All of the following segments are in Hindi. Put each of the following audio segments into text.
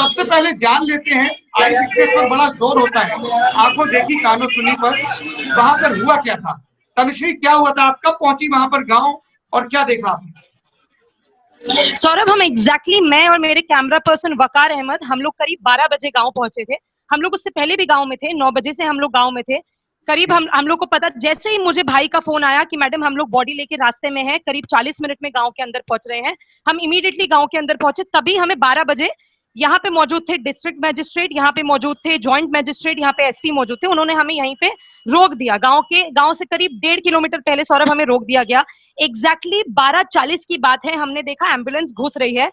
सबसे पहले जान लेते हैं, आई विटनेस पर बड़ा जोर होता है, आंखों देखी कानों सुनी पर। वहां पर हुआ क्या था? तनुश्री, क्या हुआ था? आप कब पहुंची वहां पर गांव और क्या देखा आपने? सौरभ, हम एग्जैक्टली मैं और मेरे कैमरा पर्सन वकार अहमद, हम लोग करीब 12 बजे गांव पहुंचे थे। हम लोग उससे पहले भी गांव में थे, 9 बजे से हम लोग गांव में थे। करीब हम लोग को पता, जैसे ही मुझे भाई का फोन आया कि मैडम हम लोग बॉडी लेके रास्ते में हैं, करीब 40 मिनट में गांव के अंदर पहुंच रहे हैं, हम इमीडिएटली गांव के अंदर पहुंचे। तभी हमें 12 बजे यहाँ पे मौजूद थे डिस्ट्रिक्ट मजिस्ट्रेट, यहाँ पे मौजूद थे जॉइंट मजिस्ट्रेट, यहाँ पे एसपी मौजूद थे। उन्होंने हमें यहीं पे रोक दिया। गांव से करीब 1.5 किलोमीटर पहले सौरभ हमें रोक दिया गया। एग्जैक्टली 12:40 की बात है, हमने देखा एम्बुलेंस घुस रही है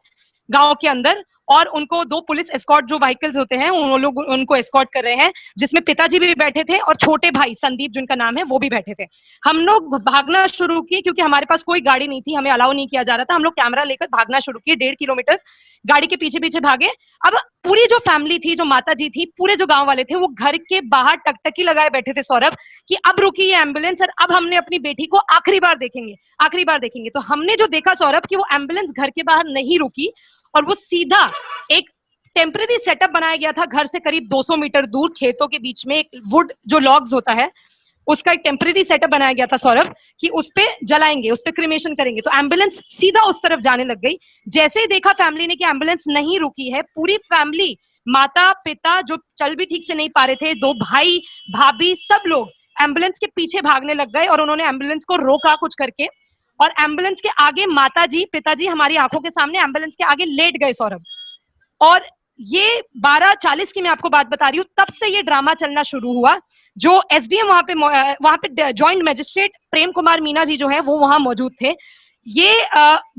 गांव के अंदर और उनको 2 पुलिस एस्कॉर्ट जो व्हीकल्स होते हैं उन लोग उनको एस्कॉर्ट कर रहे हैं, जिसमें पिताजी भी बैठे थे और छोटे भाई संदीप जिनका नाम है वो भी बैठे थे। हम लोग भागना शुरू किए क्योंकि हमारे पास कोई गाड़ी नहीं थी, हमें अलाउ नहीं किया जा रहा था। हम लोग कैमरा लेकर भागना शुरू किए, 1.5 किलोमीटर गाड़ी के पीछे पीछे भागे। अब पूरी जो फैमिली थी, जो माता जी थी, पूरे जो गांव वाले थे, वो घर के बाहर टकटकी लगाए बैठे थे सौरभ कि अब रुकी ये एम्बुलेंस और अब हमने अपनी बेटी को आखिरी बार देखेंगे, आखिरी बार देखेंगे। तो हमने जो देखा सौरभ कि वो एम्बुलेंस घर के बाहर नहीं रुकी और वो सीधा एक टेम्पररी सेटअप बनाया गया था घर से करीब 200 मीटर दूर, खेतों के बीच में एक वुड जो लॉग्स होता है उसका एक टेम्पररी सेटअप बनाया गया था सौरभ कि उस पे जलाएंगे, उस पे क्रिमेशन करेंगे। तो एम्बुलेंस सीधा उस तरफ जाने लग गई। जैसे ही देखा फैमिली ने कि एम्बुलेंस नहीं रुकी है, पूरी फैमिली, माता पिता जो चल भी ठीक से नहीं पा रहे थे, 2 भाई भाभी, सब लोग एम्बुलेंस के पीछे भागने लग गए और उन्होंने एम्बुलेंस को रोका कुछ करके। और एम्बुलेंस के आगे माता जी पिताजी हमारी आंखों के सामने एम्बुलेंस के आगे लेट गए सौरभ। और ये 12:40 की मैं आपको बात बता रही हूँ, तब से ये ड्रामा चलना शुरू हुआ। जो एसडीएम वहां पे जॉइंट मजिस्ट्रेट प्रेम कुमार मीना जी जो है वो वहां मौजूद थे। ये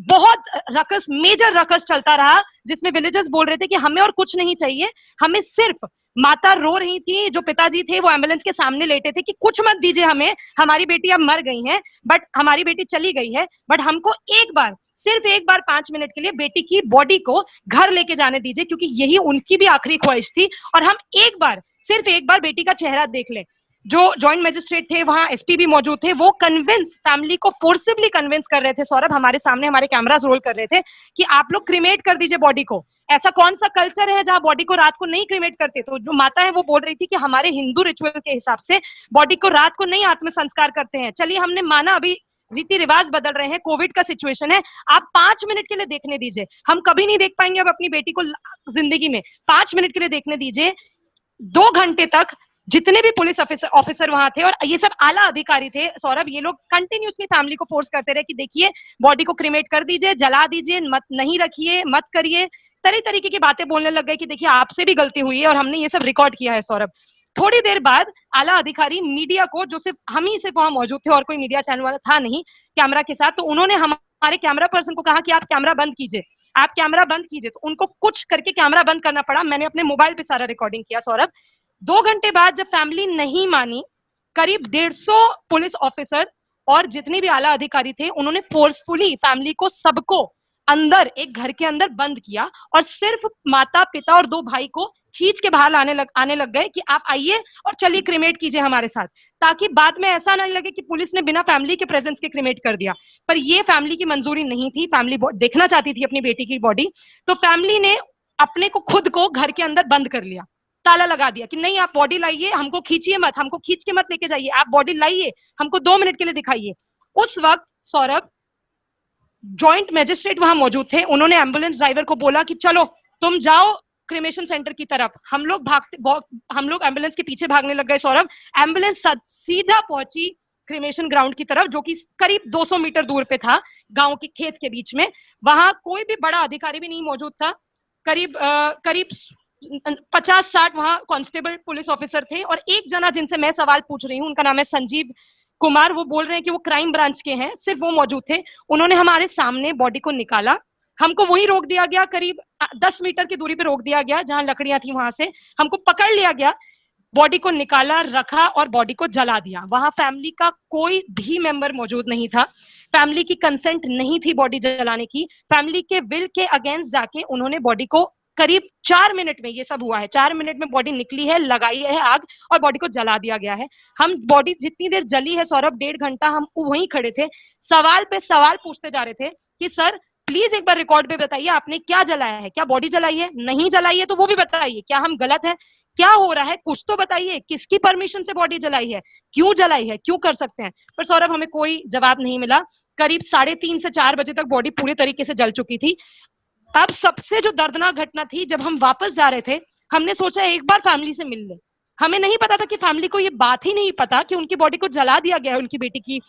बहुत रकस, मेजर रकस चलता रहा जिसमें विलेजर्स बोल रहे थे कि हमें और कुछ नहीं चाहिए, हमें सिर्फ, माता रो रही थी, जो पिताजी थे वो एम्बुलेंस के सामने लेटे थे कि कुछ मत दीजिए हमें, हमारी बेटी अब मर गई है, बट हमारी बेटी चली गई है, बट हमको एक बार, सिर्फ एक बार 5 मिनट के लिए बेटी की बॉडी को घर लेके जाने दीजिए, क्योंकि यही उनकी भी आखिरी ख्वाहिश थी और हम एक बार, सिर्फ एक बार बेटी का चेहरा देख लें। जो जॉइंट मजिस्ट्रेट थे, वहां एसपी भी मौजूद थे, वो कन्विंस, फैमिली को फोर्सिबली कन्विंस कर रहे थे सौरभ, हमारे सामने हमारे कैमरास रोल कर रहे थे कि आप लोग क्रिमेट कर दीजिए बॉडी को। ऐसा कौन सा कल्चर है जहां बॉडी को रात को नहीं क्रिमेट करते? तो जो माता है वो बोल रही थी कि हमारे हिंदू रिचुअल के हिसाब से बॉडी को रात को नहीं आत्म संस्कार करते हैं। चलिए हमने माना अभी रीति रिवाज बदल रहे हैं, कोविड का सिचुएशन है, आप 5 मिनट के लिए देखने दीजिए, हम कभी नहीं देख पाएंगे अब अपनी बेटी को जिंदगी में, 5 मिनट के लिए देखने दीजिए। 2 घंटे तक जितने भी पुलिस ऑफिसर वहां थे और ये सब आला अधिकारी थे सौरभ, ये लोग कंटिन्यूसली फैमिली को फोर्स करते रहे कि देखिए बॉडी को क्रिमेट कर दीजिए, जला दीजिए, मत नहीं रखिए, मत करिए, तरह तरीके की बातें बोलने लग गए कि देखिए आपसे भी गलती हुई है और हमने ये सब रिकॉर्ड किया है सौरभ। थोड़ी देर बाद आला अधिकारी मीडिया को, जो सिर्फ हम ही सिर्फ वहां मौजूद थे और कोई मीडिया चैनल वाला था नहीं कैमरा के साथ, तो उन्होंने हमारे कैमरा पर्सन को कहा कि आप कैमरा बंद कीजिए, आप कैमरा बंद कीजिए। तो उनको कुछ करके कैमरा बंद करना पड़ा। मैंने अपने मोबाइल पे सारा रिकॉर्डिंग किया सौरभ। 2 घंटे बाद जब फैमिली नहीं मानी, करीब 150 पुलिस ऑफिसर और जितने भी आला अधिकारी थे, उन्होंने फोर्सफुली फैमिली को, सबको अंदर, एक घर के अंदर बंद किया और सिर्फ माता पिता और 2 भाई को खींच के बाहर आने लग गए कि आप आइए और चलिए क्रिमेट कीजिए हमारे साथ, ताकि बाद में ऐसा नहीं लगे कि पुलिस ने बिना फैमिली के प्रेजेंस के क्रिमेट कर दिया। पर ये फैमिली की मंजूरी नहीं थी, फैमिली देखना चाहती थी अपनी बेटी की बॉडी। तो फैमिली ने अपने को, खुद को घर के अंदर बंद कर लिया, ताला लगा दिया कि नहीं आप बॉडी लाइए, हमको खींचिए मत, हमको खींच के मत लेके जाइए, आप बॉडी लाइए, हमको 2 मिनट के लिए दिखाइए। उस वक्त सौरभ जॉइंट मजिस्ट्रेट वहां मौजूद थे, उन्होंने एम्बुलेंस ड्राइवर को बोला कि चलो तुम जाओ क्रिमेशन सेंटर की तरफ। हम लोग एम्बुलेंस के पीछे भागने लग गए सौरभ। एम्बुलेंस सीधा पहुंची क्रिमेशन ग्राउंड की तरफ, जो कि करीब 200 मीटर दूर पे था, गांव के खेत के बीच में। वहां कोई भी बड़ा अधिकारी भी नहीं मौजूद था। करीब 50-60 वहां कांस्टेबल पुलिस ऑफिसर थे और एक जना जिनसे मैं सवाल पूछ रही हूँ, उनका नाम है संजीव कुमार, वो बोल रहे हैं कि वो क्राइम ब्रांच के हैं, सिर्फ वो मौजूद थे। उन्होंने हमारे सामने बॉडी को निकाला, हमको वहीं रोक दिया गया, करीब 10 मीटर की दूरी पे रोक दिया गया जहां लकड़ियां थी, वहां से हमको पकड़ लिया गया, बॉडी को निकाला, रखा और बॉडी को जला दिया। वहां फैमिली का कोई भी मेंबर मौजूद नहीं था, फैमिली की कंसेंट नहीं थी बॉडी जलाने की। फैमिली के विल के अगेंस्ट जाके उन्होंने बॉडी को करीब 4 मिनट में, ये सब हुआ है, 4 मिनट में बॉडी निकली है, लगाई है आग और बॉडी को जला दिया गया है। हम बॉडी जितनी देर जली है सौरभ, 1.5 घंटा हम वहीं खड़े थे, सवाल पे सवाल पूछते जा रहे थे कि सर प्लीज एक बार रिकॉर्ड पे बताइए आपने क्या जलाया है, क्या बॉडी जलाई है, नहीं जलाई है तो वो भी बताइए, क्या हम गलत है, क्या हो रहा है कुछ तो बताइए, किसकी परमिशन से बॉडी जलाई है, क्यों जलाई है, क्यों कर सकते हैं। पर सौरभ हमें कोई जवाब नहीं मिला। करीब 3:30 से 4 बजे तक बॉडी पूरी तरीके से जल चुकी थी। अब सबसे जो दर्दनाक घटना थी, जब हम वापस जा रहे थे, हमने सोचा एक बार फैमिली से मिल ले। हमें नहीं पता था कि फैमिली को ये बात ही नहीं पता कि उनकी बॉडी को जला दिया गया है, उनकी बेटी की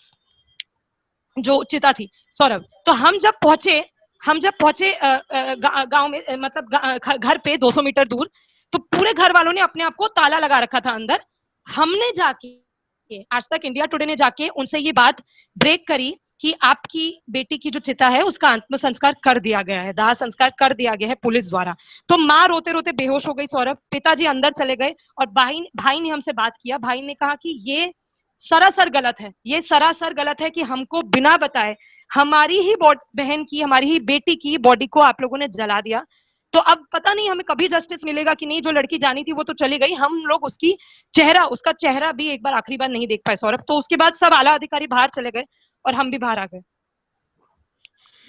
जो चिता थी सौरभ। तो हम जब पहुंचे गांव में, मतलब घर पे 200 मीटर दूर, तो पूरे घर वालों ने अपने आप को ताला लगा रखा था अंदर। हमने जाके, आज तक इंडिया टुडे ने जाके उनसे ये बात ब्रेक करी कि आपकी बेटी की जो चिता है उसका अंतिम संस्कार कर दिया गया है, दाह संस्कार कर दिया गया है पुलिस द्वारा। तो माँ रोते रोते बेहोश हो गई सौरभ, पिताजी अंदर चले गए और भाई ने हमसे बात किया। भाई ने कहा कि ये सरासर गलत है, ये सरासर गलत है कि हमको बिना बताए हमारी ही बहन की, हमारी ही बेटी की बॉडी को आप लोगों ने जला दिया। तो अब पता नहीं हमें कभी जस्टिस मिलेगा कि नहीं। जो लड़की जानी थी वो तो चली गई, हम लोग उसका चेहरा भी एक बार आखिरी बार नहीं देख पाए सौरभ। तो उसके बाद सब आला अधिकारी बाहर चले गए और हम भी बाहर आ गए।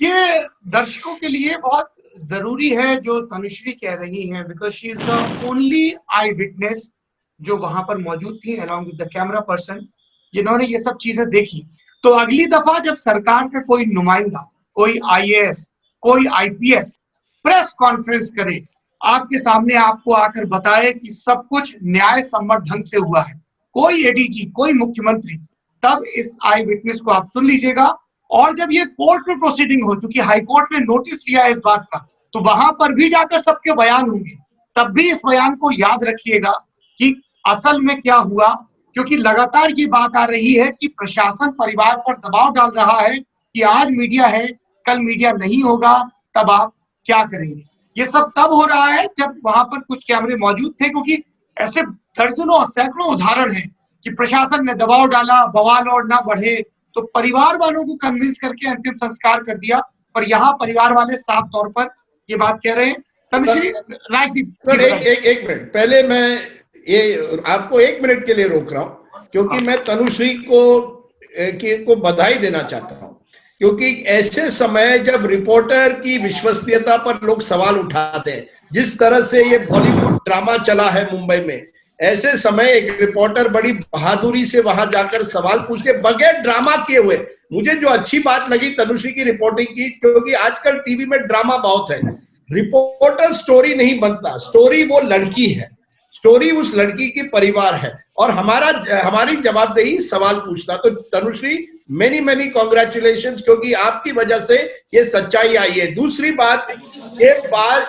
ये दर्शकों के लिए बहुत जरूरी है जो तनुश्री कह रही हैं, because she is the only I witness जो वहां पर मौजूद थी along with the camera person, जिन्होंने ये सब चीजें देखी। तो अगली दफा जब सरकार का कोई नुमाइंदा, कोई आईएएस, कोई आईपीएस प्रेस कॉन्फ्रेंस करे, आपके सामने आपको आकर बताए कि सब कुछ न्याय सम्मत ढंग से हुआ है, कोई एडीजी, कोई मुख्यमंत्री, तब इस आई विटनेस को आप सुन लीजिएगा। और जब ये कोर्ट में प्रोसीडिंग हो चुकी, हाई कोर्ट ने नोटिस लिया है इस बात का, तो वहां पर भी जाकर सबके बयान होंगे। तब भी इस बयान को याद रखिएगा कि असल में क्या हुआ, क्योंकि लगातार ये बात आ रही है कि प्रशासन परिवार पर दबाव डाल रहा है कि आज मीडिया है, कल मीडिया नहीं होगा, तब आप क्या करेंगे। ये सब तब हो रहा है जब वहां पर कुछ कैमरे मौजूद थे, क्योंकि ऐसे दर्जनों सैकड़ों उदाहरण हैं कि प्रशासन ने दबाव डाला, बवाल और ना बढ़े, तो परिवार वालों को कन्विंस करके अंतिम संस्कार कर दिया। पर यहाँ परिवार वाले साफ तौर पर ये बात कह रहे हैं। तनुश्री, राजदीप सर, एक मिनट पहले मैं ये आपको 1 मिनट के लिए रोक रहा हूं, क्योंकि मैं तनुश्री को बधाई देना चाहता हूं, क्योंकि ऐसे समय जब रिपोर्टर की विश्वसनीयता पर लोग सवाल उठाते हैं, जिस तरह से ये बॉलीवुड ड्रामा चला है मुंबई में, ऐसे समय एक रिपोर्टर बड़ी बहादुरी से वहां जाकर सवाल पूछ के बगैर ड्रामा किए हुए, मुझे जो अच्छी बात लगी तनुश्री की रिपोर्टिंग की, क्योंकि आजकल टीवी में ड्रामा बहुत है, रिपोर्टर स्टोरी नहीं बनता, स्टोरी वो लड़की है, स्टोरी उस लड़की की परिवार है, और हमारी जवाबदेही सवाल पूछना। तो तनुश्री, मेनी कॉन्ग्रेचुलेशंस, क्योंकि आपकी वजह से ये सच्चाई आई है। दूसरी बात,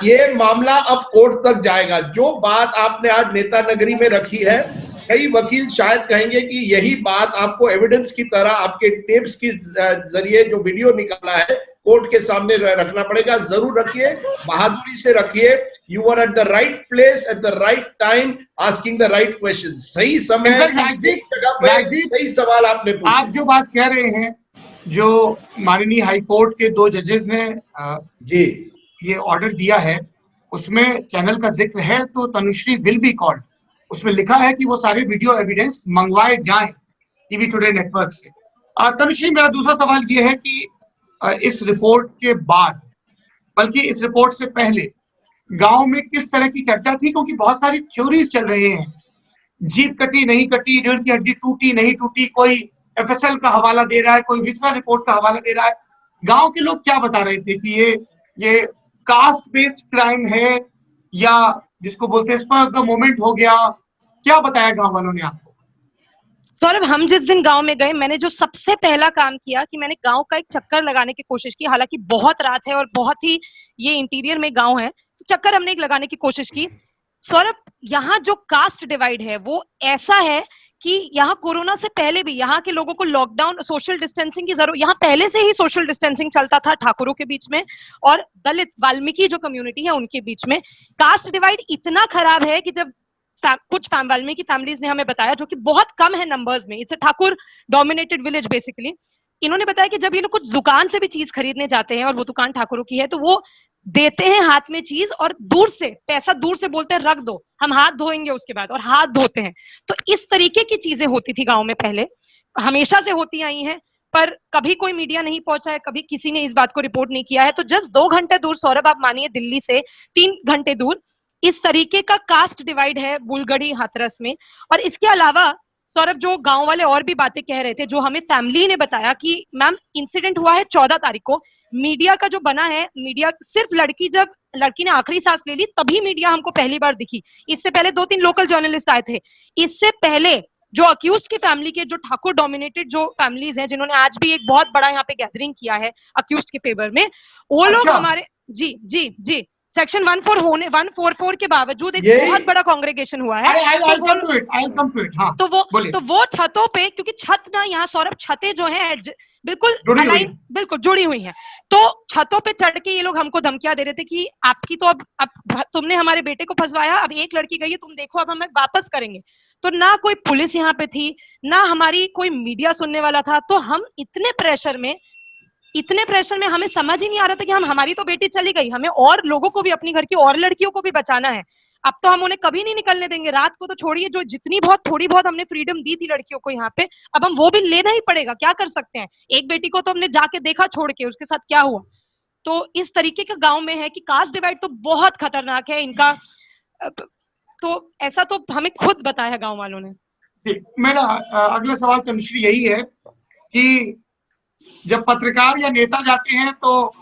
ये मामला अब कोर्ट तक जाएगा। जो बात आपने आज नेता नगरी में रखी है, कई वकील शायद कहेंगे कि यही बात आपको एविडेंस की तरह आपके टेप्स की जरिए जो वीडियो निकाला है कोर्ट के सामने रखना पड़ेगा। जरूर रखिए, बहादुरी से रखिए। You are at the right place at the right time, asking the right question. सही समय, सही सवाल आपने पूछा। आप जो बात कह रहे हैं, जो माननीय हाई कोर्ट के 2 जजेस ने जी ये ऑर्डर दिया है, उसमें चैनल का जिक्र है, तो तनुश्री विल बी कॉल्ड। उसमें लिखा है कि वो सारे वीडियो एविडेंस मंगवाए जाएं टीवी टुडे नेटवर्क से। तनुश्री, मेरा दूसरा सवाल ये है कि इस रिपोर्ट के बाद, बल्कि इस रिपोर्ट से पहले गांव में किस तरह की चर्चा थी, क्योंकि बहुत सारी थ्योरीज चल रहे हैं, जीप कटी नहीं कटी, रीढ़ की हड्डी टूटी नहीं टूटी, कोई एफएसएल का हवाला दे रहा है, कोई विसरा रिपोर्ट का हवाला दे रहा है। गांव के लोग क्या बता रहे थे कि ये कास्ट बेस्ड क्राइम है, या जिसको बोलते हैं स्पर ऑफ द मोमेंट हो गया, क्या बताया गांव वालों ने आपको? सौरभ, हम जिस दिन गांव में गए, मैंने जो सबसे पहला काम किया कि मैंने गांव का एक चक्कर लगाने की कोशिश की। हालांकि बहुत रात है और बहुत ही ये इंटीरियर में गांव है, तो चक्कर हमने एक लगाने की कोशिश की। सौरभ, यहाँ जो कास्ट डिवाइड है वो ऐसा है कि यहाँ कोरोना से पहले भी यहाँ के लोगों को लॉकडाउन, सोशल डिस्टेंसिंग की जरूरत, यहाँ पहले से ही सोशल डिस्टेंसिंग चलता था ठाकुरों के बीच में और दलित वाल्मीकि जो कम्युनिटी है उनके बीच में। कास्ट डिवाइड इतना खराब है कि जब कुछ वाल्मीकि फैमिलीज ने हमें बताया, जो कि बहुत कम है नंबर्स में, it's a Thakur dominated village basically, इन्होंने बताया कि जब ये लोग कुछ दुकान से भी चीज खरीदने जाते हैं और वो दुकान ठाकुरों की है, तो वो देते हैं हाथ में चीज और दूर से पैसा, दूर से बोलते हैं रख दो, हम हाथ धोएंगे उसके बाद, और हाथ धोते हैं। तो इस तरीके की चीजें होती थी गांव में पहले, हमेशा से होती आई हैं। पर कभी कोई मीडिया नहीं पहुंचा है, कभी किसी ने इस बात को रिपोर्ट नहीं किया है। तो जस्ट 2 घंटे दूर सौरभ, आप मानिए दिल्ली से 3 घंटे दूर, इस तरीके का कास्ट डिवाइड है बुलगड़ी हाथरस में। और इसके अलावा सौरभ, जो गांव वाले और भी बातें कह रहे थे, जो हमें फैमिली ने बताया कि मैम इंसिडेंट हुआ है 14 तारीख को, मीडिया का जो बना है, मीडिया सिर्फ जब लड़की ने आखिरी सांस ले ली तभी मीडिया हमको पहली बार दिखी। इससे पहले 2-3 लोकल जर्नलिस्ट आए थे। इससे पहले जो अक्यूज की फैमिली के, जो ठाकुर डोमिनेटेड जो फैमिलीज हैं, जिन्होंने आज भी एक बहुत बड़ा यहाँ पे गैदरिंग किया है अक्यूज के फेवर में, वो लोग हमारे जी जी जी सेक्शन 144 के बावजूद एक बहुत बड़ा कांग्रेगेशन हुआ है। तो वो छतों पे, क्योंकि छत ना यहाँ सौरभ, छतें जो हैं बिल्कुल जुड़ी हुई हैं, तो छतों पे चढ़ के ये लोग हमको धमकियां दे रहे थे कि आपकी तो अब तुमने हमारे बेटे को फंसवाया, अब एक लड़की गई है, तुम देखो अब हमें वापस करेंगे। तो ना कोई पुलिस यहाँ पे थी, ना हमारी कोई मीडिया सुनने वाला था। तो हम इतने प्रेशर में हमें समझ ही नहीं आ रहा था कि हमारी तो बेटी चली गई, हमें और लोगों को भी, अपनी घर की और लड़कियों को भी बचाना है। अब तो हम उन्हें कभी नहीं निकलने देंगे। रात को तो छोड़िए, जो थोड़ी बहुत हमने फ्रीडम दी थी लड़कियों को यहाँ पे, अब हम वो भी लेना ही पड़ेगा। क्या कर सकते हैं? एक बेटी को तो हमने जाके देखा छोड़ के, उसके साथ क्या हुआ। तो इस तरीके का गांव में है कि कास्ट डिवाइड तो बहुत खतरनाक है इनका। तो ऐसा तो हमें खुद बताया गांव वालों ने। मेरा अगला सवाल तनुश्री यही है कि जब पत्रकार या नेता जाते हैं तो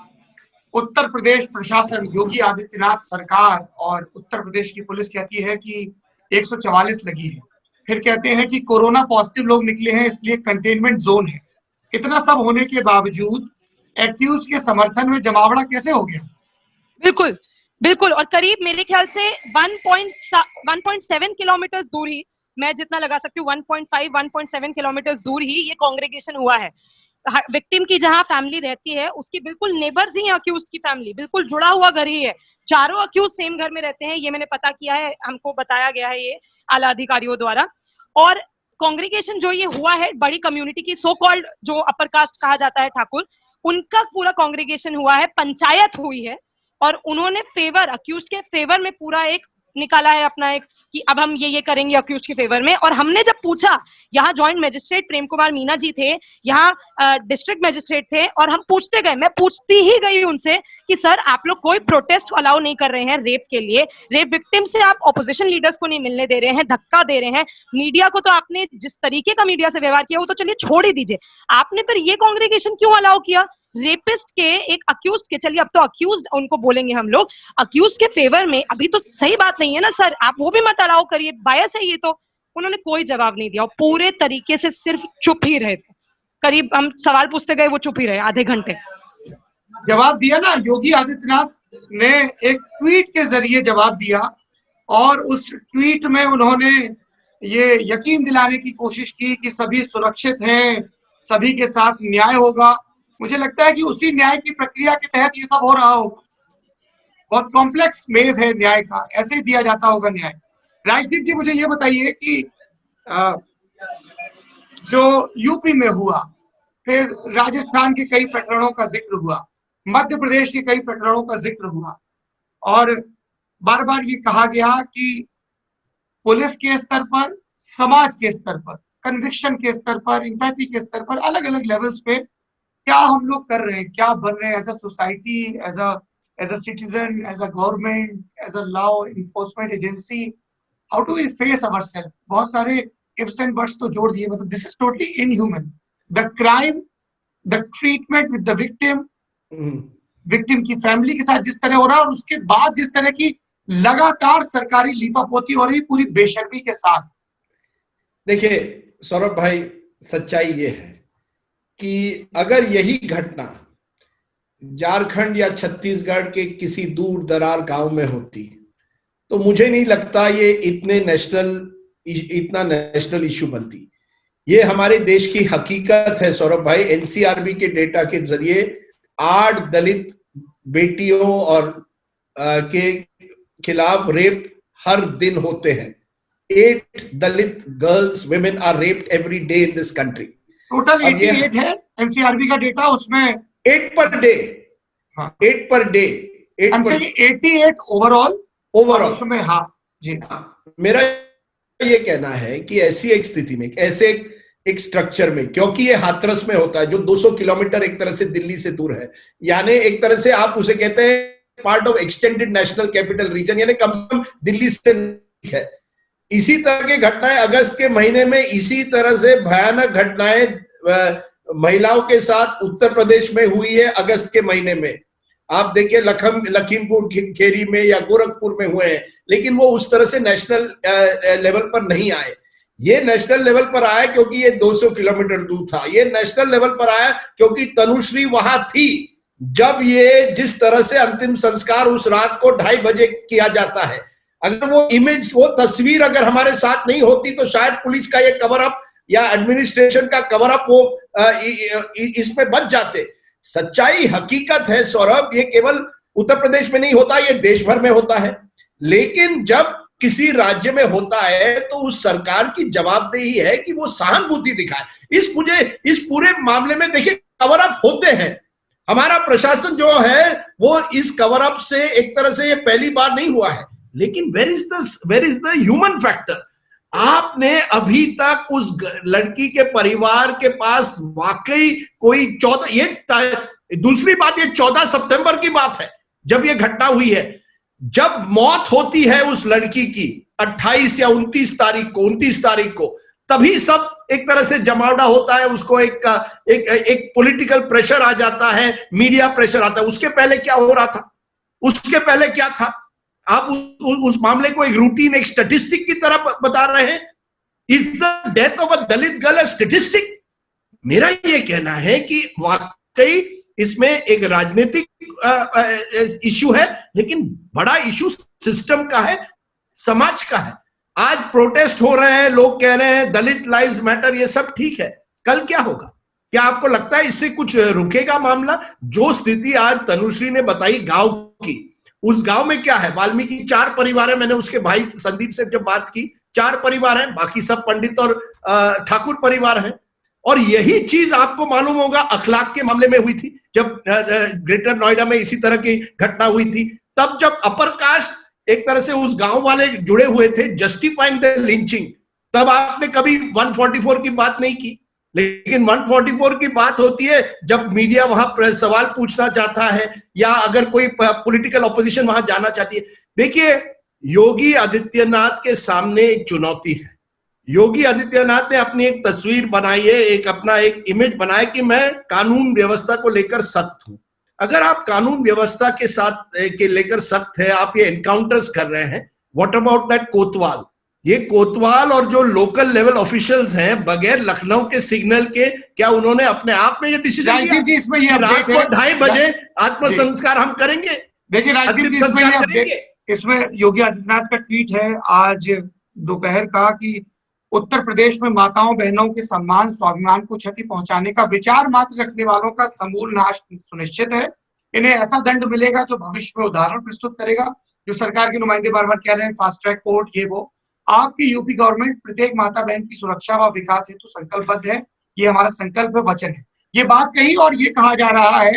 उत्तर प्रदेश प्रशासन, योगी आदित्यनाथ सरकार और उत्तर प्रदेश की पुलिस कहती है कि 144 लगी है, फिर कहते हैं कि कोरोना पॉजिटिव लोग निकले हैं इसलिए कंटेनमेंट जोन है। इतना सब होने के बावजूद एक्यूज के समर्थन में जमावड़ा कैसे हो गया? बिल्कुल बिल्कुल। और करीब मेरे ख्याल से 1.7 किलोमीटर दूर ही, मैं जितना लगा सकती हूँ 1.7 किलोमीटर दूर ही ये कांग्रेगेशन हुआ है। विक्टिम की जहां फैमिली रहती है उसकी बिल्कुल नेबर्स ही अक्यूज की फैमिली, बिल्कुल जुड़ा हुआ घर ही है। चारों अक्यूज सेम घर में रहते हैं, ये मैंने पता किया है, हमको बताया गया है ये आला अधिकारियों द्वारा। और कांग्रेगेशन जो ये हुआ है, बड़ी कम्युनिटी की, सो कॉल्ड जो अपर कास्ट कहा जाता है ठाकुर, उनका पूरा कांग्रेगेशन हुआ है, पंचायत हुई है। और उन्होंने फेवर, अक्यूज के फेवर में पूरा एक निकाला है अपना एक, कि अब हम ये करेंगे अक्यूज के फेवर में। और हमने जब पूछा, यहाँ जॉइंट मजिस्ट्रेट प्रेम कुमार मीना जी थे, यहाँ डिस्ट्रिक्ट मजिस्ट्रेट थे, और हम पूछते गए, मैं पूछती ही गई उनसे कि सर आप लोग कोई प्रोटेस्ट अलाउ नहीं कर रहे हैं रेप के लिए, रेप विक्टिम से आप ऑपोजिशन लीडर्स को नहीं मिलने दे रहे हैं, धक्का दे रहे हैं, मीडिया को तो आपने जिस तरीके का मीडिया से व्यवहार किया वो तो चलिए छोड़ ही दीजिए, आपने फिर ये कांग्रेगेशन क्यों अलाउ किया? रेपिस्ट के, एक अक्यूज के, चलिए अब तो अक्यूज उनको बोलेंगे हम लोग, अक्यूज के फेवर में अभी तो सही बात नहीं है ना सर, आप वो भी मत अलाउ करिए, बायस है ये तो। उन्होंने कोई जवाब नहीं दिया, पूरे तरीके से सिर्फ चुप ही रहे थे। करीब हम सवाल पूछते गए, वो चुप ही रहे आधे घंटे। जवाब दिया ना, योगी आदित्यनाथ ने एक ट्वीट के जरिए जवाब दिया, और उस ट्वीट में उन्होंने ये यकीन दिलाने की कोशिश की कि सभी सुरक्षित हैं, सभी के साथ न्याय होगा। मुझे लगता है कि उसी न्याय की प्रक्रिया के तहत ये सब हो रहा होगा। बहुत कॉम्प्लेक्स मेज है न्याय का, ऐसे ही दिया जाता होगा न्याय। राजदीप जी, मुझे ये बताइए कि जो यूपी में हुआ, फिर राजस्थान के कई प्रकरणों का जिक्र हुआ, मध्य प्रदेश के कई प्रकरणों का जिक्र हुआ, और बार बार ये कहा गया कि पुलिस के स्तर पर, समाज के स्तर पर, कन्विक्शन के स्तर पर, इंपैथी के स्तर पर, अलग अलग लेवल्स पे क्या हम लोग कर रहे हैं, क्या बन रहे हैं as a society, as a citizen, as a government, as a law enforcement agency, how do we face ourself. बहुत सारे इफ्स एंड बट्स तो जोड़ दिए, मतलब this is totally inhuman. The crime, the treatment with the victim, victim की फैमिली के साथ जिस तरह हो रहा है, और उसके बाद जिस तरह की लगातार सरकारी लीपापोती हो रही पूरी बेशर्मी के साथ। देखिए सौरभ भाई, सच्चाई ये है कि अगर यही घटना झारखंड या छत्तीसगढ़ के किसी दूर दरार गांव में होती तो मुझे नहीं लगता ये इतना नेशनल इशू बनती। ये हमारे देश की हकीकत है सौरभ भाई। एनसीआरबी के डेटा के जरिए 8 दलित बेटियों और के खिलाफ रेप हर दिन होते हैं। 8 Dalit girls, women are raped every day in this country. Total 88 है एनसीआरबी का डेटा, उसमें 8 per day, 8 per day, 88 overall उसमें। हाँ जी, मेरा ये कहना है कि ऐसी एक स्थिति में, ऐसे एक स्ट्रक्चर में, क्योंकि ये हाथरस में होता है जो 200 किलोमीटर एक तरह से दिल्ली से दूर है, यानी एक तरह से आप उसे कहते हैं part of extended national capital region, यानी कम से कम दिल्ली से है। इसी तरह की घटनाएं अगस्त के महीने में, इसी तरह से भयानक घटनाएं महिलाओं के साथ उत्तर प्रदेश में हुई है अगस्त के महीने में। आप देखिए लखीमपुर खीरी में या गोरखपुर में हुए हैं, लेकिन वो उस तरह से नेशनल लेवल पर नहीं आए। ये नेशनल लेवल पर आया क्योंकि ये 200 किलोमीटर दूर था। ये नेशनल लेवल पर आया क्योंकि तनुश्री वहां थी जब ये जिस तरह से अंतिम संस्कार उस रात को 2:30 बजे किया जाता है। अगर वो इमेज, वो तस्वीर अगर हमारे साथ नहीं होती तो शायद पुलिस का ये कवर अप या एडमिनिस्ट्रेशन का कवर अप वो इसमें बच जाते। सच्चाई हकीकत है सौरभ, ये केवल उत्तर प्रदेश में नहीं होता, ये देश भर में होता है। लेकिन जब किसी राज्य में होता है तो उस सरकार की जवाबदेही है कि वो सहानुभूति दिखाए। इस पूरे मामले में देखिए कवर अप होते हैं, हमारा प्रशासन जो है वो इस कवर अप से एक तरह से ये पहली बार नहीं हुआ है। लेकिन where is the human factor? आपने अभी तक उस लड़की के परिवार के पास वाकई कोई दूसरी बात, ये 14 सितंबर की बात है जब ये घटना हुई है। जब मौत होती है उस लड़की की 28 या 29 तारीख को, तभी सब एक तरह से जमावड़ा होता है, उसको एक पॉलिटिकल प्रेशर आ जाता है, मीडिया प्रेशर आता है। उसके पहले क्या हो रहा था? उसके पहले क्या था? आप उस मामले को एक रूटीन, एक स्टैटिस्टिक की तरह बता रहे हैं। Is the death of a Dalit girl statistic? मेरा ये कहना है कि वाकई इसमें एक राजनीतिक इशू है, लेकिन बड़ा इशू सिस्टम का है, समाज का है। आज प्रोटेस्ट हो रहे हैं, लोग कह रहे हैं दलित लाइव्स मैटर, ये सब ठीक है। कल क्या होगा? क्या आपको लगता है इससे कुछ रुकेगा मामला? जो स्थिति आज तनुश्री ने बताई गांव की, उस गांव में क्या है? वाल्मीकि 4 परिवार है। मैंने उसके भाई संदीप से जब बात की, 4 परिवार हैं, बाकी सब पंडित और ठाकुर परिवार हैं। और यही चीज आपको मालूम होगा अखलाक के मामले में हुई थी, जब ग्रेटर नोएडा में इसी तरह की घटना हुई थी। तब जब अपर कास्ट एक तरह से उस गांव वाले जुड़े हुए थे जस्टिफाइंग द लिंचिंग, तब आपने कभी 144 की बात नहीं की। लेकिन 144 की बात होती है जब मीडिया वहां सवाल पूछना चाहता है या अगर कोई पॉलिटिकल ऑपोजिशन वहां जाना चाहती है। देखिए, योगी आदित्यनाथ के सामने एक चुनौती है। योगी आदित्यनाथ ने अपनी एक तस्वीर बनाई है, एक इमेज बनाया कि मैं कानून व्यवस्था को लेकर सख्त हूं। अगर आप कानून व्यवस्था के लेकर सख्त है, आप ये एनकाउंटर्स कर रहे हैं, व्हाट अबाउट दैट कोतवाल? ये कोतवाल और जो लोकल लेवल ऑफिशियल्स हैं, बगैर लखनऊ के सिग्नल के, क्या उन्होंने अपने आप में ये डिसीजन लिया रात को 2:30 बजे आत्मसंस्कार हम करेंगे? देखिए राजदीप जी, इसमें योगी आदित्यनाथ का ट्वीट है आज दोपहर का कि उत्तर प्रदेश में माताओं बहनों के सम्मान स्वाभिमान को क्षति पहुंचाने का विचार मात्र रखने वालों का समूल नाश सुनिश्चित है। इन्हें ऐसा दंड मिलेगा जो भविष्य में उदाहरण प्रस्तुत करेगा। जो सरकार के नुमाइंदे बार बार कह रहे हैं फास्ट ट्रैक कोर्ट, ये वो, आपकी यूपी गवर्नमेंट प्रत्येक माता बहन की सुरक्षा व विकास हेतु संकल्पबद्ध है। ये हमारा संकल्प वचन है। ये बात कही और ये कहा जा रहा है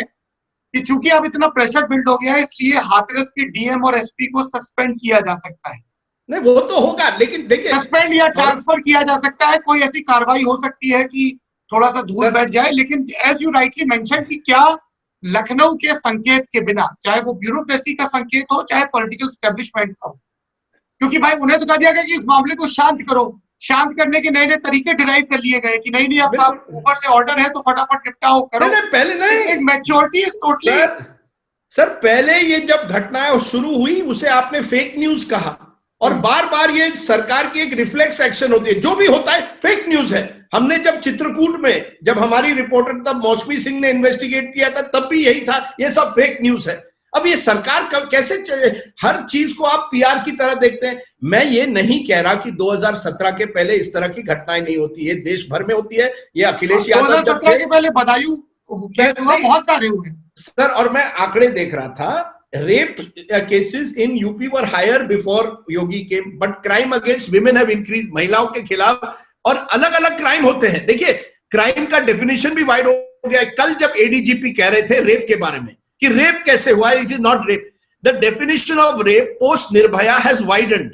कि चूंकि अब इतना प्रेशर बिल्ड हो गया है, इसलिए हाथरस के डीएम और एसपी को सस्पेंड किया जा सकता है। नहीं, वो तो होगा, लेकिन देखिए सस्पेंड या ट्रांसफर किया जा सकता है, कोई ऐसी कार्रवाई हो सकती है कि थोड़ा सा धूल बैठ जाए। लेकिन एज यू राइटली मेंशन कि क्या लखनऊ के संकेत के बिना, चाहे वो ब्यूरोक्रेसी का संकेत हो चाहे पॉलिटिकल एस्टेब्लिशमेंट का हो, क्योंकि भाई उन्हें तो कहा दिया गया कि इस मामले को शांत करो, शांत करने के नए नए तरीके डिराइव कर लिए गए कि नहीं अब साहब ऊपर से ऑर्डर है तो फटाफट निपटाओ करो। पहले नहीं, एक मैच्योरिटी इज टोटली। सर पहले ये जब घटनाएं शुरू हुई उसे आपने फेक न्यूज कहा, और बार बार ये सरकार की एक रिफ्लेक्स एक्शन होती है, जो भी होता है फेक न्यूज है। हमने जब चित्रकूट में, जब हमारी रिपोर्टर तब मौसमी सिंह ने इन्वेस्टिगेट किया था, तब भी यही था, ये सब फेक न्यूज है। अब ये सरकार कैसे हर चीज को आप पीआर की तरह देखते हैं? मैं ये नहीं कह रहा कि 2017 के पहले इस तरह की घटनाएं नहीं होती है, देश भर में होती है। ये अखिलेश यादव 2017 के पहले बदायूं बहुत सारे हुए सर, और मैं आंकड़े देख रहा था, rape cases in UP were higher before Yogi came, but crime against women have increase. महिलाओं के खिलाफ और अलग अलग क्राइम होते हैं। देखिए, क्राइम का डेफिनेशन भी वाइड हो गया। कल जब एडीजीपी कह रहे थे रेप के बारे में कि रेप कैसे हुआ, it is not rape, the definition of rape post Nirbhaya has widened.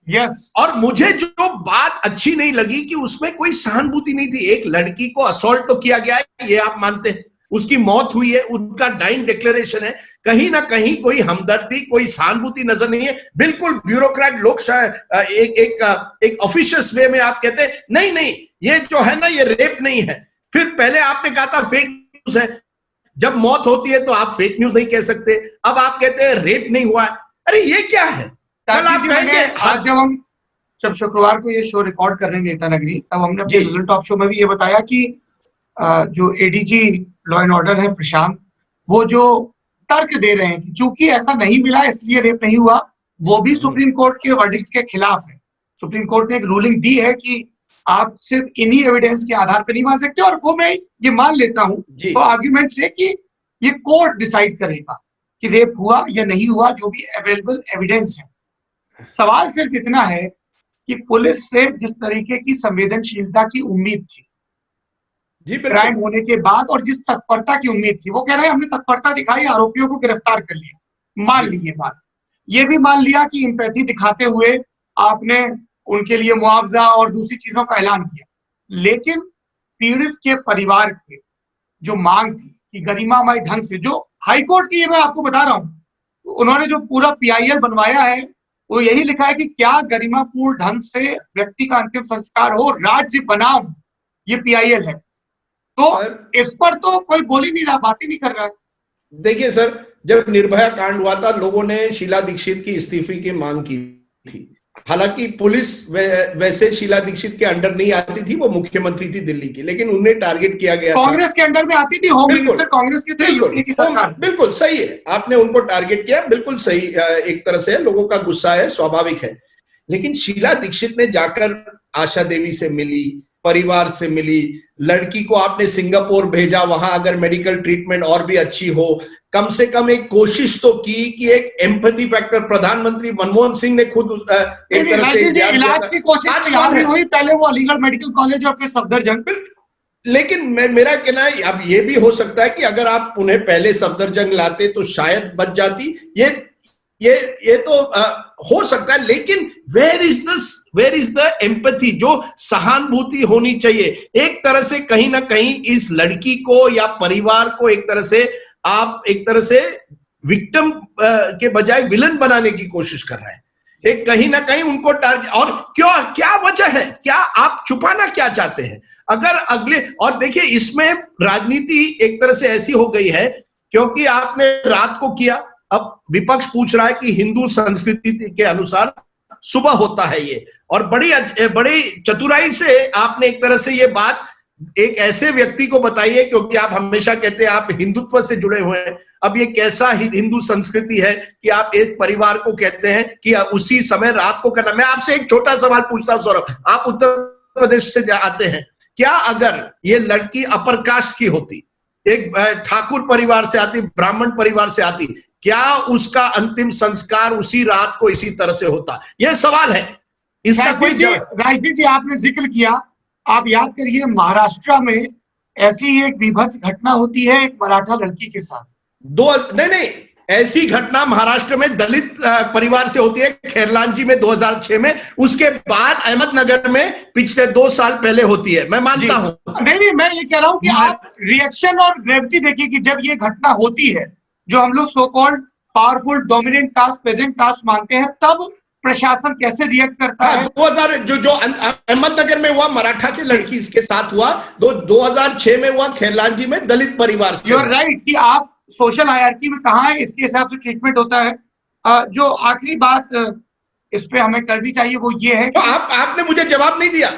Yes. और मुझे जो बात अच्छी नहीं लगी कि उसमें कोई सहानुभूति नहीं थी। एक लड़की को असॉल्ट तो किया गया है, ये आप मानते हैं, उसकी मौत हुई है, उनका डाइंग डिक्लेरेशन है, कहीं ना कहीं कोई हमदर्दी, कोई सहानुभूति नजर नहीं है। बिल्कुल ब्यूरोक्रेट लोग एक ऑफिशियस वे में आप कहते हैं नहीं नहीं ये जो है ना ये रेप नहीं है। फिर पहले आपने कहा था फेक न्यूज है, जब मौत होती है तो आप फेक न्यूज नहीं कह सकते, अब आप कहते हैं रेप नहीं हुआ है। अरे ये क्या है? कल आप कहेंगे आज जब शुक्रवार को ये शो रिकॉर्ड कर रहे हैं नेता नगरी, तब हमने अपने ललन टॉप शो में भी ये बताया कि जो एडीजी लॉ एंड ऑर्डर है प्रशांत, वो जो तर्क दे रहे हैं कि चूंकि ऐसा नहीं मिला इसलिए रेप नहीं हुआ, वो भी सुप्रीम कोर्ट के वर्डिक्ट के खिलाफ है। सुप्रीम कोर्ट ने एक रूलिंग दी है कि आप सिर्फ इन्हीं एविडेंस के आधार पर नहीं मान सकते, और वो मैं ये मान लेता हूं तो आर्ग्यूमेंट से कि ये कोर्ट डिसाइड करेगा कि रेप हुआ या नहीं हुआ, जो भी अवेलेबल एविडेंस है। सवाल सिर्फ इतना है कि पुलिस से जिस तरीके की संवेदनशीलता की उम्मीद थी क्राइम होने के बाद, और जिस तत्परता की उम्मीद थी, वो कह रहे हैं हमने तत्परता दिखाई, आरोपियों को गिरफ्तार कर लिया, मान ली ये बात, ये भी मान लिया कि एम्पैथी दिखाते हुए आपने उनके लिए मुआवजा और दूसरी चीजों का ऐलान किया, लेकिन पीड़ित के परिवार की जो मांग थी कि गरिमामय ढंग से, जो हाईकोर्ट की, ये मैं आपको बता रहा हूं, उन्होंने जो पूरा PIL बनवाया है वो यही लिखा है कि क्या गरिमापूर्ण ढंग से व्यक्ति का अंतिम संस्कार हो, राज्य बनाम ये PIL है। तो इस पर तो कोई बोल ही नहीं रहा, बात ही नहीं कर रहा है। देखिए सर, जब निर्भया कांड हुआ था लोगों ने शीला दीक्षित की इस्तीफे की मांग की थी। हालांकि पुलिस वैसे शीला दीक्षित के अंडर नहीं आती थी, वो मुख्यमंत्री थी दिल्ली की, लेकिन उन्हें टारगेट किया गया कांग्रेस के अंडर में आती थी, होम मिनिस्टर कांग्रेस के थे, यूपी की सरकार। बिल्कुल सही है, आपने उनको टारगेट किया, बिल्कुल सही, एक तरह से लोगों का गुस्सा है, स्वाभाविक है। लेकिन शीला दीक्षित ने जाकर आशा देवी से मिली, परिवार से मिली, लड़की को आपने सिंगापुर भेजा, वहां अगर मेडिकल ट्रीटमेंट और भी अच्छी हो, कम से कम एक कोशिश तो की कि एक एम्पैथी फैक्टर, प्रधानमंत्री मनमोहन सिंह ने खुद एक तरह से इलाज की कोशिश हुई, पहले वो अलीगढ़ मेडिकल कॉलेज और फिर सफदरजंग। लेकिन मेरा कहना है अब ये भी हो सकता है कि अगर आप उन्हें पहले सफदरजंग लाते तो शायद बच जाती, ये तो हो सकता है। लेकिन वेयर इज द एम्पैथी, जो सहानुभूति होनी चाहिए। एक तरह से कहीं ना कहीं इस लड़की को या परिवार को एक तरह से विक्टिम के बजाय विलन बनाने की कोशिश कर रहे हैं। एक कहीं ना कहीं उनको टारगेट, और क्या वजह है, क्या आप छुपाना क्या चाहते हैं? अगर अगले, और देखिए इसमें राजनीति एक तरह से ऐसी हो गई है, क्योंकि आपने रात को किया, अब विपक्ष पूछ रहा है कि हिंदू संस्कृति के अनुसार सुबह होता है ये, और बड़ी चतुराई से आपने एक तरह से ये बात एक ऐसे व्यक्ति को बताई है, क्योंकि आप हमेशा कहते हैं आप हिंदुत्व से जुड़े हुए हैं। अब ये कैसा हिंदू संस्कृति है कि आप एक परिवार को कहते हैं कि उसी समय रात को करना। मैं आपसे एक छोटा सवाल पूछता हूं सौरभ, आप उत्तर प्रदेश से आते हैं, क्या अगर ये लड़की अपर कास्ट की होती, एक ठाकुर परिवार से आती, ब्राह्मण परिवार से आती, क्या उसका अंतिम संस्कार उसी रात को इसी तरह से होता? यह सवाल है, इसका कोई राजनीति आपने जिक्र किया, आप याद करिए महाराष्ट्र में ऐसी एक विभत्स घटना होती है एक मराठा लड़की के साथ। नहीं, ऐसी घटना महाराष्ट्र में दलित परिवार से होती है, खैरलांजी में 2006 में, उसके बाद अहमदनगर में पिछले 2 साल पहले होती है। मैं मानता हूं। नहीं, मैं ये कह रहा हूं कि आप रिएक्शन और ग्रेविटी देखिए कि जब ये घटना होती है, जो हम लोग so called powerful dominant caste, present caste मानते हैं, तब प्रशासन कैसे रिएक्ट करता है। 2000 जो अहमदनगर में हुआ मराठा की लड़की इसके साथ हुआ, 2006 में हुआ खैरलांजी में दलित परिवार से। यू आर राइट कि आप सोशल हायरार्की में कहाँ है, इसके हिसाब से ट्रीटमेंट होता है। जो आखिरी बात इस पे हमें करनी चाहिए वो ये है तो आपने मुझे जवाब नहीं दिया।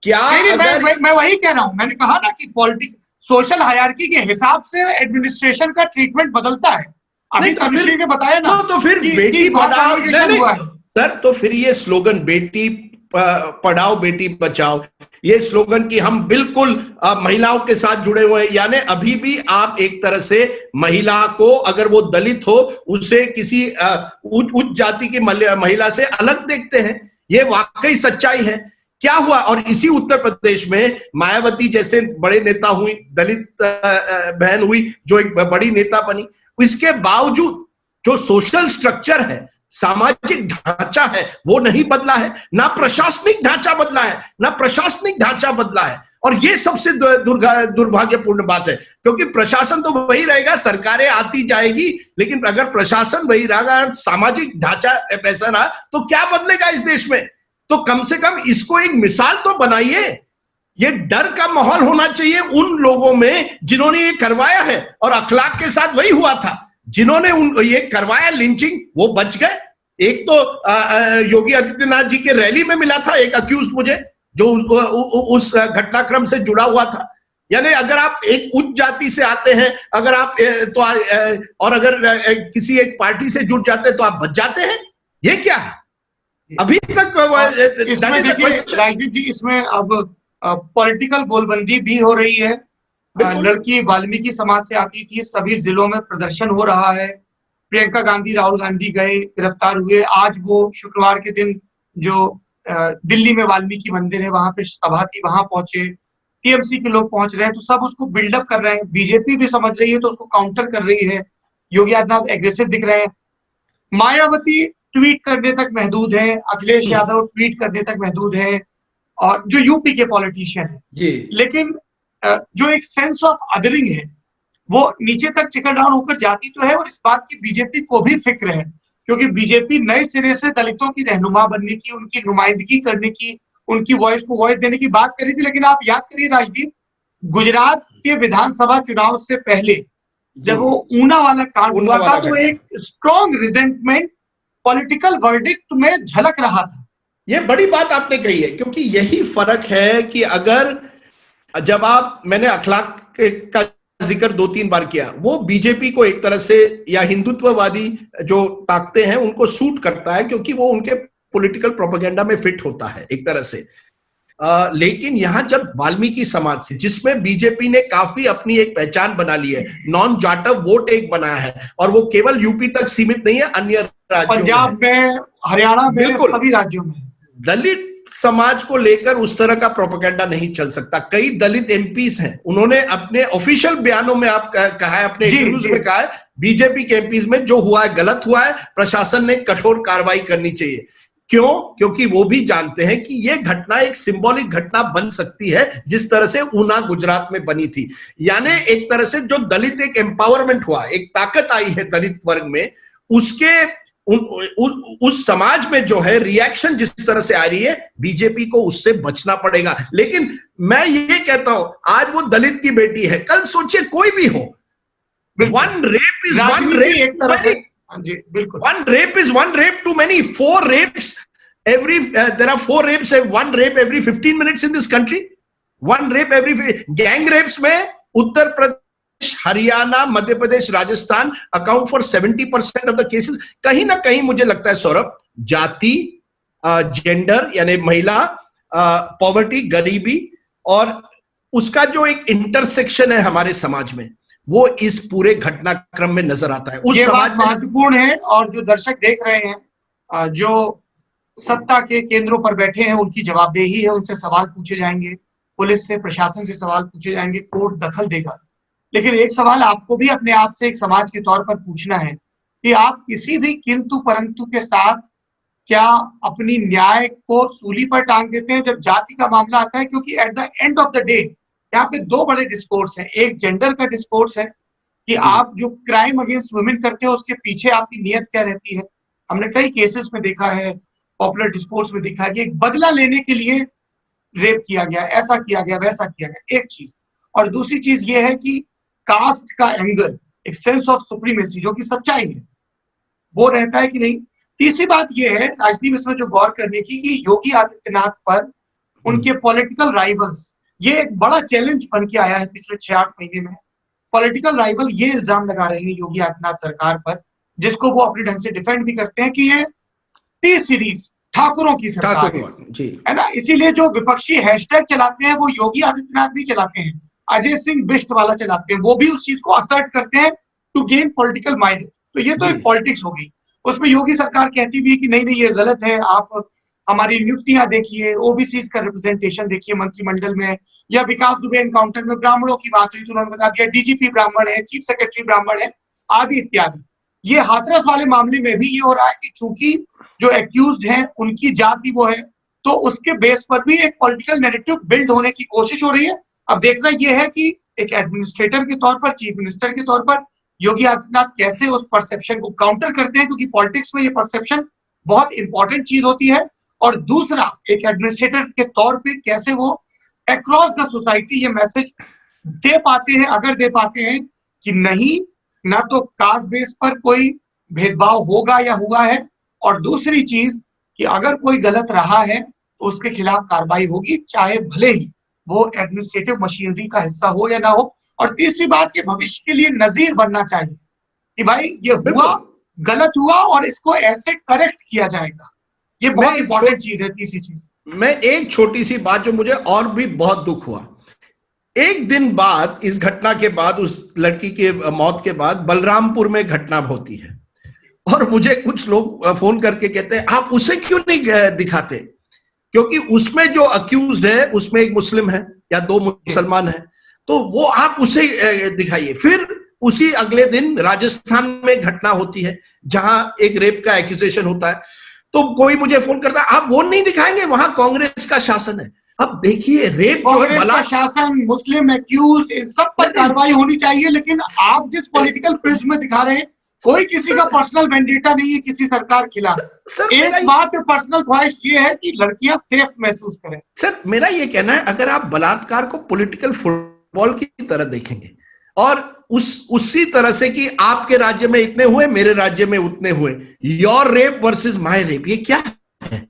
क्या मैं वही कह रहा हूं, मैंने कहा ना कि पॉलिटिक्स सोशल हायरार्की के हिसाब से एडमिनिस्ट्रेशन का ट्रीटमेंट बदलता है। अभी तनुश्री ने बताया ना, तो फिर बेटी पढ़ाओ हुआ है सर, तो फिर ये स्लोगन बेटी पढ़ाओ बेटी बचाओ, ये स्लोगन की हम बिल्कुल महिलाओं के साथ जुड़े हुए हैं। यानी अभी भी आप एक तरह से महिला को, अगर वो दलित हो, उसे किसी उच्च जाति की महिला से अलग देखते हैं। ये वाकई सच्चाई है। क्या हुआ, और इसी उत्तर प्रदेश में मायावती जैसे बड़े नेता हुई, दलित बहन हुई जो एक बड़ी नेता बनी, इसके बावजूद जो सोशल स्ट्रक्चर है सामाजिक ढांचा है वो नहीं बदला है, ना प्रशासनिक ढांचा बदला है, ना प्रशासनिक ढांचा बदला है। और ये सबसे दुर्भाग्यपूर्ण बात है, क्योंकि प्रशासन तो वही रहेगा, सरकारें आती जाएगी, लेकिन अगर प्रशासन वही रहेगा, सामाजिक ढांचा ऐसा रहा, तो क्या बदलेगा इस देश में? तो कम से कम इसको एक मिसाल तो बनाइए। ये डर का माहौल होना चाहिए उन लोगों में जिन्होंने ये करवाया है, और अखलाक के साथ वही हुआ था। जिन्होंने ये करवाया लिंचिंग, वो बच गए। एक तो योगी आदित्यनाथ जी के रैली में मिला था एक अक्यूज मुझे, जो उस घटनाक्रम से जुड़ा हुआ था। यानी अगर आप एक उच्च जाति से आते हैं, अगर आप तो और अगर किसी एक पार्टी से जुड़ जाते हैं तो आप बच जाते हैं। ये क्या है? अभी तक राजदीप जी, इसमें अब पॉलिटिकल गोलबंदी भी हो रही है। लड़की वाल्मीकि समाज से आती थी, सभी जिलों में प्रदर्शन हो रहा है। प्रियंका गांधी, राहुल गांधी गए, गिरफ्तार हुए। आज वो शुक्रवार के दिन जो दिल्ली में वाल्मीकि मंदिर है, वहां पे सभा थी, वहां पहुंचे। टीएमसी के लोग पहुंच रहे हैं, तो सब उसको बिल्डअप कर रहे हैं। बीजेपी भी समझ रही है तो उसको काउंटर कर रही है। योगी आदित्यनाथ एग्रेसिव दिख रहे हैं। मायावती ट्वीट करने तक महदूद है, अखिलेश यादव ट्वीट करने तक महदूद है, और जो यूपी के पॉलिटिशियन है। लेकिन जो एक सेंस ऑफ अदरिंग है वो नीचे तक ट्रिकल डाउन होकर जाती तो है, और इस बात की बीजेपी को भी फिक्र है, क्योंकि बीजेपी नए सिरे से दलितों की रहनुमा बनने की, उनकी नुमाइंदगी करने की, उनकी वॉइस को वॉइस देने की बात करी थी। लेकिन आप याद करिए राजदीप, गुजरात के विधानसभा चुनाव से पहले जब वो ऊना वाला कांड हुआ था, तो एक स्ट्रॉन्ग रिजेंटमेंट पॉलिटिकल वर्डिक्ट में झलक रहा था। ये बड़ी बात आपने कही है, क्योंकि यही फर्क है कि अगर जब मैंने अखलाक का जिक्र 2-3 बार किया, वो बीजेपी को एक तरह से, या हिंदुत्ववादी जो ताकतें हैं उनको सूट करता है, क्योंकि वो उनके पॉलिटिकल प्रोपेगेंडा में फिट होता है एक तरह से। लेकिन यहां जब वाल्मीकि समाज से, जिसमें बीजेपी ने काफी अपनी एक पहचान बना ली है, नॉन जाटव वोट एक बनाया है, और वो केवल यूपी तक सीमित नहीं है, अन्य राज्यों पंजाब में, हरियाणा में, सभी राज्यों में दलित समाज को लेकर उस तरह का प्रोपेगेंडा नहीं चल सकता। कई दलित एमपीज हैं, उन्होंने अपने ऑफिशियल बयानों में आप कहा है, अपने इंटरव्यूज में कहा है, बीजेपी के एमपीज में जो हुआ है गलत हुआ है, प्रशासन ने कठोर कार्रवाई करनी चाहिए। क्यों? क्योंकि वो भी जानते हैं कि ये घटना एक सिंबॉलिक घटना बन सकती है, जिस तरह से ऊना गुजरात में बनी थी। यानी एक तरह से जो दलित एक एम्पावरमेंट हुआ, एक ताकत आई है दलित वर्ग में, उसके उस समाज में जो है रिएक्शन जिस तरह से आ रही है, बीजेपी को उससे बचना पड़ेगा। लेकिन मैं ये कहता हूं, आज वो दलित की बेटी है, कल सोचिए कोई भी हो, one rape is one rape, one rape is one rape too many. 4 rapes there are 4 rapes, 1 rape every 15 minutes in this country. 1 rape every gang rapes में Uttar Pradesh, Haryana, Madhya Pradesh, Rajasthan account for 70% of the cases. कहीं ना कहीं मुझे लगता है सौरभ, जाति, जेंडर यानी महिला, पॉवर्टी, गरीबी, और उसका जो एक इंटरसेक्शन है हमारे समाज में, वो इस पूरे घटनाक्रम में नजर आता है। ये बात महत्वपूर्ण है, और जो दर्शक देख रहे हैं, जो सत्ता के केंद्रों पर बैठे हैं, उनकी जवाबदेही है, उनसे सवाल पूछे जाएंगे, पुलिस से, प्रशासन से सवाल पूछे जाएंगे, कोर्ट दखल देगा। लेकिन एक सवाल आपको भी अपने आप से एक समाज के तौर पर पूछना है कि आप किसी भी किंतु परंतु के साथ क्या अपनी न्याय को सूली पर टांग देते हैं जब जाति का मामला आता है? क्योंकि at the end of the day यहाँ पे 2 बड़े डिस्कोर्स हैं। एक जेंडर का डिस्कोर्स है कि आप जो क्राइम अगेंस्ट वुमेन करते हो उसके पीछे आपकी नियत क्या रहती है। हमने कई केसेस में देखा है, पॉपुलर डिस्कोर्स में देखा है कि एक बदला लेने के लिए रेप किया गया, ऐसा किया गया, वैसा किया गया, एक चीज। और दूसरी चीज ये है कि कास्ट का एंगल, एक सेंस ऑफ सुप्रीमेसी जो कि सच्चाई है, वो रहता है कि नहीं। तीसरी बात ये है राजदीप, इसमें जो गौर करने की, कि योगी आदित्यनाथ पर उनके पॉलिटिकल राइवल्स, ये एक बड़ा चैलेंज बन के आया है पिछले 6-8 महीने में। पॉलिटिकल राइवल ये इल्जाम लगा रहे हैं योगी आदित्यनाथ सरकार पर, जिसको वो अपने ढंग से डिफेंड भी करते हैं कि ये टी सीरीज ठाकुरों की सरकार है ना। इसीलिए जो विपक्षी हैशटैग चलाते हैं वो योगी आदित्यनाथ भी चलाते हैं, अजय सिंह बिष्ट वाला चलाते हैं, वो भी उस चीज को असर्ट करते हैं टू गेन पॉलिटिकल माइलेज। तो ये तो एक पॉलिटिक्स हो गई। उसमें योगी सरकार कहती भी है कि नहीं नहीं ये गलत है, आप हमारी नियुक्तियां देखिए, ओबीसी का रिप्रेजेंटेशन देखिए मंत्रिमंडल में, या विकास दुबे एनकाउंटर में ब्राह्मणों की बात हुई तो उन्होंने बता दिया डीजीपी ब्राह्मण है, चीफ सेक्रेटरी ब्राह्मण है, आदि इत्यादि। ये हाथरस वाले मामले में भी ये हो रहा है कि चूंकि जो एक्यूज्ड हैं उनकी जाति वो है, तो उसके बेस पर भी एक पॉलिटिकल नैरेटिव बिल्ड होने की कोशिश हो रही है। अब देखना यह है कि एक एडमिनिस्ट्रेटर के तौर पर, चीफ मिनिस्टर के तौर पर योगी आदित्यनाथ कैसे उस परसेप्शन को काउंटर करते हैं, क्योंकि पॉलिटिक्स में ये परसेप्शन बहुत इंपॉर्टेंट चीज होती है। और दूसरा, एक एडमिनिस्ट्रेटर के तौर पे कैसे वो अक्रॉस द सोसाइटी ये मैसेज दे पाते हैं, अगर दे पाते हैं कि नहीं, ना तो कास्ट बेस पर कोई भेदभाव होगा या हुआ है, और दूसरी चीज कि अगर कोई गलत रहा है तो उसके खिलाफ कार्रवाई होगी, चाहे भले ही वो एडमिनिस्ट्रेटिव मशीनरी का हिस्सा हो या ना हो। और तीसरी बात कि भविष्य के लिए नजीर बनना चाहिए कि भाई ये हुआ, गलत हुआ और इसको ऐसे करेक्ट किया जाएगा। ये बहुत इंपॉर्टेंट चीज है। तीसरी चीज, मैं एक छोटी सी बात जो मुझे और भी बहुत दुख हुआ, एक दिन बाद इस घटना के बाद, उस लड़की के मौत के बाद बलरामपुर में घटना होती है, और मुझे कुछ लोग फोन करके कहते हैं आप उसे क्यों नहीं दिखाते, क्योंकि उसमें जो अक्यूज्ड है उसमें एक मुस्लिम है या दो मुसलमान है, तो वो आप उसे दिखाइए। फिर उसी अगले दिन राजस्थान में घटना होती है जहां एक रेप का एक्यूजेशन होता है, तो कोई मुझे फोन करता है आप वो नहीं दिखाएंगे, वहां कांग्रेस का शासन है। अब देखिए, रेप जो है, कांग्रेस का शासन, मुस्लिम एक्यूज, इन सब पर कार्रवाई होनी चाहिए, लेकिन आप जिस पॉलिटिकल प्रिज्म में दिखा रहे हैं, कोई किसी का पर्सनल वेंडेटा नहीं है किसी सरकार के खिलाफ। एक मात्र पर्सनल ख्वाहिश ये है कि लड़कियां सेफ महसूस करें। सर मेरा ये कहना है, अगर आप बलात्कार को पॉलिटिकल फुटबॉल की तरह देखेंगे और उसी तरह से कि आपके राज्य में इतने हुए, मेरे राज्य में उतने हुए, your rape versus my rape, ये क्या है?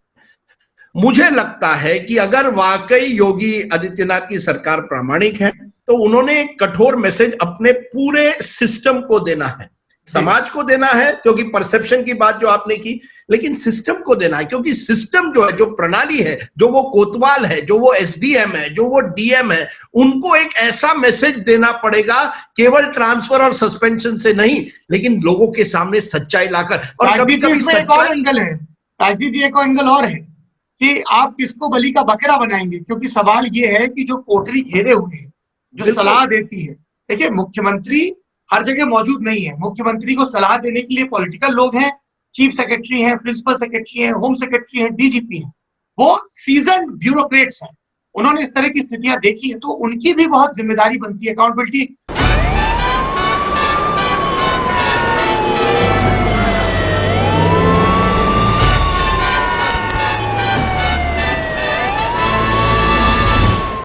मुझे लगता है कि अगर वाकई योगी आदित्यनाथ की सरकार प्रामाणिक है तो उन्होंने एक कठोर मैसेज अपने पूरे सिस्टम को देना है, समाज को देना है, क्योंकि परसेप्शन की बात जो आपने की, लेकिन सिस्टम को देना है, क्योंकि सिस्टम जो है, जो प्रणाली है, जो वो कोतवाल है, जो वो एसडीएम है, जो वो डीएम है, उनको एक ऐसा मैसेज देना पड़ेगा, केवल ट्रांसफर और सस्पेंशन से नहीं, लेकिन लोगों के सामने सच्चाई लाकर। और कभी-कभी सच्चाई एंगल है, राजनीति एक एंगल और है कि आप किसको बलि का बकरा बनाएंगे, क्योंकि सवाल ये है कि जो कोठरी घेरे हुए हैं, जो सलाह देती है, देखिए मुख्यमंत्री हर जगह मौजूद नहीं है, मुख्यमंत्री को सलाह देने के लिए पॉलिटिकल लोग हैं, चीफ सेक्रेटरी हैं, प्रिंसिपल सेक्रेटरी हैं, होम सेक्रेटरी हैं, डीजीपी हैं, वो सीजन्ड ब्यूरोक्रेट्स हैं, उन्होंने इस तरह की स्थितियां देखी है, तो उनकी भी बहुत जिम्मेदारी बनती है, अकाउंटेबिलिटी